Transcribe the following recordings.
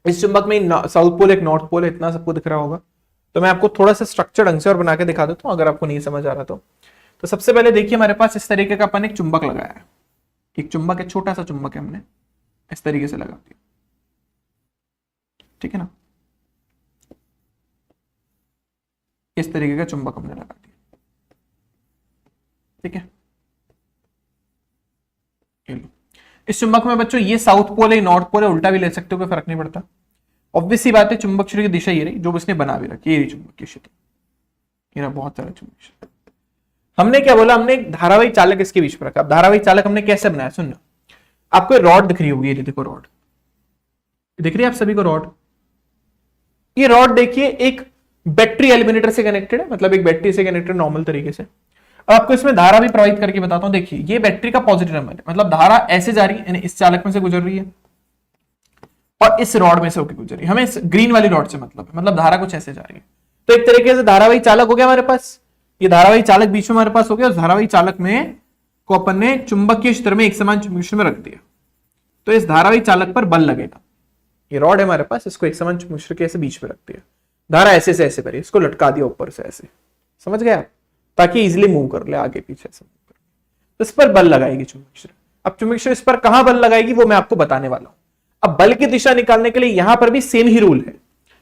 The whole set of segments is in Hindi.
इस चुंबक में साउथ पोल एक नॉर्थ पोल है, इतना सबको दिख रहा होगा। तो मैं आपको थोड़ा सा स्ट्रक्चर ढंग से और बना के दिखा देता हूं अगर आपको नहीं समझ आ रहा तो सबसे पहले देखिए हमारे पास इस तरीके का अपन एक चुंबक लगाया है। एक चुंबक है, छोटा सा चुंबक है, हमने इस तरीके से लगा दिया, ठीक है ना। इस तरीके का चुंबक हमने लगा दिया, ठीक है। इस चुंबक में बच्चों ये साउथ पोल है, नॉर्थ पोल है, उल्टा भी ले सकते हो, कोई फर्क नहीं पड़ता। ऑब्वियस सी बात है चुंबक क्षेत्र की दिशा ये रही जो इसने बना भी रखी, ये रही चुंबकीय क्षेत्र, ये बहुत सारा चुंबकीय क्षेत्र। हमने क्या बोला, हमने एक धारावाही चालक इसके बीच में रखा। अब धारावाही चालक हमने कैसे बनाया सुनना, आपको रॉड दिख रही होगी, ये देखो रॉड दिख रही है आप सभी को रॉड। ये रॉड देखिए एक बैटरी एलिमिनेटर से कनेक्टेड है, मतलब एक बैटरी से कनेक्टेड नॉर्मल तरीके से। अब आपको इसमें धारा भी प्रवाहित करके बताता हूं। देखिए ये बैटरी का पॉजिटिव टर्मिनल है, मतलब धारा ऐसे जा रही है, इस चालक में से गुजर रही है और इस रॉड में से होकर गुजर रही है। हमें इस ग्रीन वाली रॉड से मतलब धारा कुछ ऐसे जा रही है। तो एक तरीके से धारावाही चालक हो गया हमारे पास, ये धारावाही चालक बीच में हमारे पास हो गया। उस धारावाही चालक में को अपन ने चुंबकीय क्षेत्र में एक समान चुंबकीय क्षेत्र में रख दिया, तो इस धारावाही चालक पर बल लगेगा। ये रॉड है हमारे पास, इसको एक समान चुंबकीय क्षेत्र के ऐसे बीच में रख दिया, धारा ऐसे से ऐसे भरी, इसको लटका दिया ऊपर से ऐसे, समझ गया, ताकि इजिली मूव कर ले आगे पीछे से। तो इस पर बल लगाएगी चुंबकीय क्षेत्र। अब चुंबकीय क्षेत्र इस पर कहां बल लगाएगी वो मैं आपको बताने वाला हूं। अब बल की दिशा निकालने के लिए यहां पर भी सेम ही रूल है,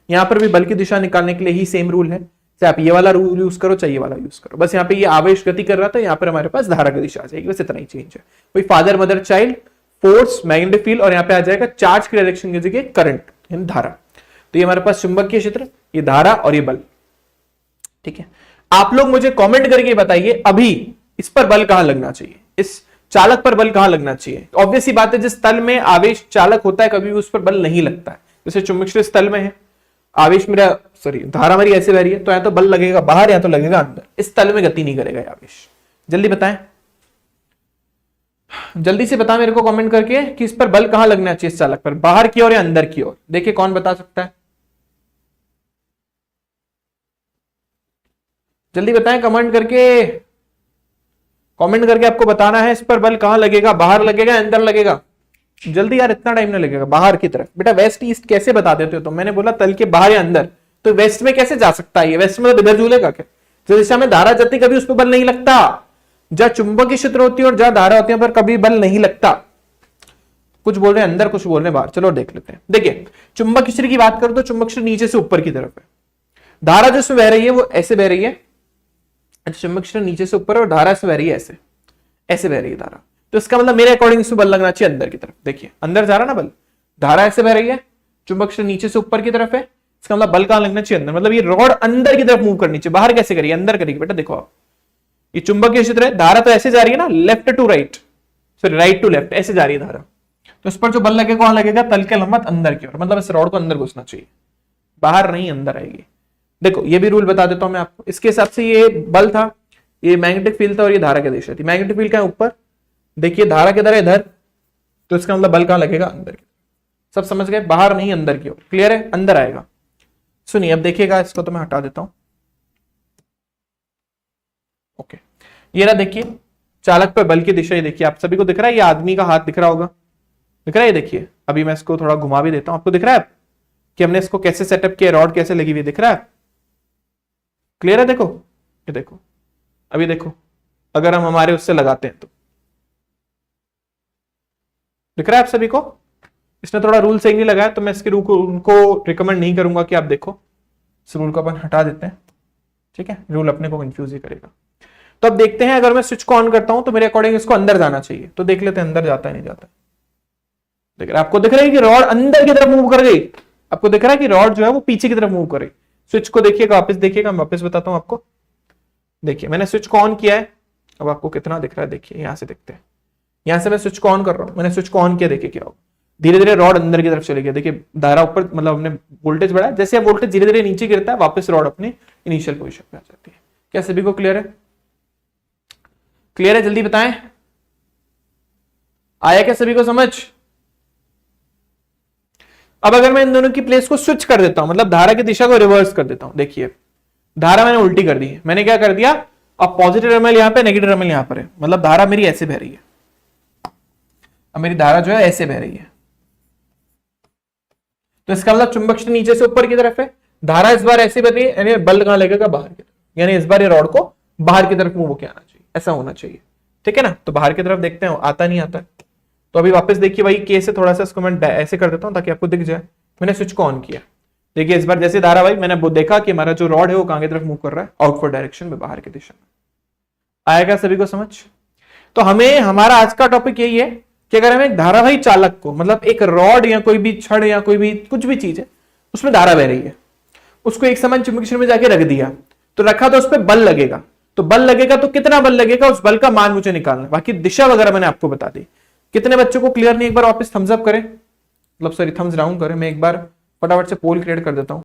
यहां पर भी बल की दिशा निकालने के लिए ही सेम रूल है, चाहे आप ये वाला रूल यूज करो चाहे ये वाला यूज करो। बस यहाँ पे ये आवेश गति कर रहा था, यहाँ पर हमारे पास धारा की दिशा आ जाएगी, बस इतना ही चेंज है। कोई father mother child, force, magnetic field, और यहाँ पे आ जाएगा चार्ज की डायरेक्शन की जगह करंट यानी धारा। तो ये हमारे पास चुंबकीय क्षेत्र, ये धारा और ये बल, ठीक है। आप लोग मुझे कमेंट करके बताइए अभी इस पर बल कहां लगना चाहिए, इस चालक पर बल कहां लगना चाहिए। ऑब्वियस ही बात है जिस तल में आवेश चालक होता है कभी भी उस पर बल नहीं लगता है। जैसे चुंबकीय क्षेत्र इस तल में है, आवेश मेरा धारा मेरी ऐसे बह रही है, तो या तो बल लगेगा बाहर या तो लगेगा अंदर, इस तल में गति नहीं करेगा आवेश। जल्दी बताएं, जल्दी से बता मेरे को कमेंट करके कि इस पर बल कहां लगना चाहिए, इस चालक पर, बाहर की ओर या अंदर की ओर। देखिए कौन बता सकता है, जल्दी बताएं कमेंट करके। कमेंट करके आपको बताना है इस पर बल कहां लगेगा, बाहर लगेगा अंदर लगेगा। जल्दी यार, इतना टाइम ना लगेगा। बाहर की तरफ बेटा, वेस्ट ईस्ट कैसे बता देते हो तो मैंने बोला तल के बाहर या अंदर, तो वेस्ट में कैसे जा सकता है ये, वेस्ट में तो इधर झूलेगा क्या। जिस दिशा में धारा जाती कभी उस पर बल नहीं लगता, जहां चुंबकीय क्षेत्र होती है और जहां धारा होती है पर कभी बल नहीं लगता। कुछ बोल रहे हैं अंदर, कुछ बोल रहे हैं बाहर, चलो देख लेते हैं। देखिए चुंबकीय क्षेत्र की बात करो तो चुंबकीय क्षेत्र नीचे से ऊपर की तरफ है, धारा जो इसमें बह रही है वो ऐसे बह रही है, चुंबकीय क्षेत्र नीचे से ऊपर और धारा से बह रही है ऐसे, ऐसे बह रही है धारा। तो इसका मतलब मेरे अकॉर्डिंग इसमें बल लगना चाहिए अंदर की तरफ। देखिए अंदर जा रहा ना बल, धारा ऐसे बह रही है, चुंबकीय क्षेत्र नीचे से ऊपर की तरफ है, इसका मतलब बल कहां लगना चाहिए अंदर। मतलब ये रॉड अंदर की तरफ मूव करनी चाहिए, बाहर कैसे करिए, अंदर करेगी बेटा। देखो आप, ये चुंबकीय क्षेत्र है, धारा तो ऐसे जा रही है ना, left to right, sorry right to left, ऐसे जा रही है धारा। तो इस पर जो बल लगेगा कहां लगेगा, तल के लंबवत अंदर की ओर, मतलब इस रॉड को अंदर घुसना चाहिए, बाहर नहीं अंदर आएगी। देखो ये भी रूल बता देता हूं मैं आपको। इसके हिसाब से ये बल था, ये मैग्नेटिक फील्ड था और ये धारा की दिशा थी। मैग्नेटिक फील्ड का ऊपर, देखिए धारा किधर है, इधर, तो इसका मतलब बल कहां लगेगा, अंदर की। सब समझ गए, बाहर नहीं अंदर की ओर, क्लियर है, अंदर आएगा। सुनिए अब देखिएगा, इसको तो मैं हटा देता हूं। ओके, ये रहा देखिए चालक पर बल की दिशा। ये देखिए आप सभी को दिख रहा है, ये आदमी का हाथ दिख रहा होगा, दिख रहा है, ये देखिए। अभी मैं इसको थोड़ा घुमा भी देता हूं, आपको दिख रहा है कि हमने इसको कैसे सेटअप किया, रॉड कैसे लगी हुई, दिख रहा है, क्लियर है। देखो ये देखो, अभी देखो अगर हम हमारे उससे लगाते हैं तो दिख रहा है आप सभी को। इसने थोड़ा रूल सही नहीं लगाया तो मैं इसके रूल को उनको रिकमेंड नहीं करूंगा कि आप देखो, इस रूल को अपन हटा देते हैं, ठीक है, रूल अपने को कंफ्यूज ही करेगा। तो अब देखते हैं, अगर मैं स्विच को ऑन करता हूं तो मेरे अकॉर्डिंग इसको अंदर जाना चाहिए, तो देख लेते हैं अंदर जाता है नहीं जाता। देख रहा है, आपको दिख रहा है कि रॉड अंदर की तरफ मूव कर गई, आपको दिख रहा है कि रॉड जो है वो पीछे की तरफ मूव कर रही। स्विच को देखिएगा, वापस देखिएगा, मैं वापस बताता हूं आपको। देखिए मैंने स्विच को ऑन किया है, अब आपको कितना दिख रहा है देखिए, यहां से देखते हैं, यहां से मैं स्विच को ऑन कर रहा हूं, मैंने स्विच को ऑन किया, देखिए क्या होगा, धीरे धीरे रॉड अंदर की तरफ चले गया। देखिए धारा ऊपर, मतलब हमने वोल्टेज बढ़ाया, जैसे वोल्टेज धीरे धीरे नीचे गिरता है वापस रॉड अपने इनिशियल पोजीशन पे आ जाती है। क्या सभी को क्लियर है, क्लियर है, जल्दी बताएं, आया क्या सभी को समझ। अब अगर मैं इन दोनों की प्लेस को स्विच कर देता हूं, मतलब धारा की दिशा को रिवर्स कर देता हूं, देखिए धारा मैंने उल्टी कर दी है। मैंने क्या कर दिया, अब पॉजिटिव टर्मिनल यहां पे, नेगेटिव टर्मिनल यहां पर है, मतलब धारा मेरी ऐसे बह रही है। अब मेरी धारा जो है ऐसे बह रही है, तो इसका मतलब चुंबक क्षेत्र नीचे से ऊपर की तरफ है, धारा इस बार ऐसे बनी यानी बल कहां लगेगा, बाहर की तरफ, यानी इस बार ये रॉड को बाहर की तरफ मूव होकर आना चाहिए, ऐसा होना चाहिए, ठीक है ना। तो बाहर की तरफ देखते हैं आता नहीं आता। तो अभी वापस देखिए भाई, के से थोड़ा सा इसको मैं ऐसे कर देता हूं ताकि आपको दिख जाए। मैंने स्विच को ऑन किया, देखिए इस बार जैसे धारा भाई मैंने वो देखा कि हमारा जो रॉड है वो कहां की तरफ मूव कर रहा है, आउटवर्ड डायरेक्शन में, बाहर की दिशा में। आएगा सभी को समझ। तो हमें हमारा आज का टॉपिक यही है कि अगर हमें एक धारावाही चालक को, मतलब एक रॉड या कोई भी छड़ या कोई भी कुछ भी चीज है उसमें धारा बह रही है, उसको एक समान चुंबकीय क्षेत्र में जाके रख दिया, तो रखा तो उस पर बल लगेगा, तो बल लगेगा तो कितना बल लगेगा उस बल का मान मुझे निकालना है, बाकी दिशा वगैरह मैंने आपको बता दी। कितने बच्चों को क्लियर नहीं, एक बार वापस थम्स अप करें, मतलब सॉरी थम्स डाउन करें, मैं एक बार फटाफट से पोल क्रिएट कर देता हूं।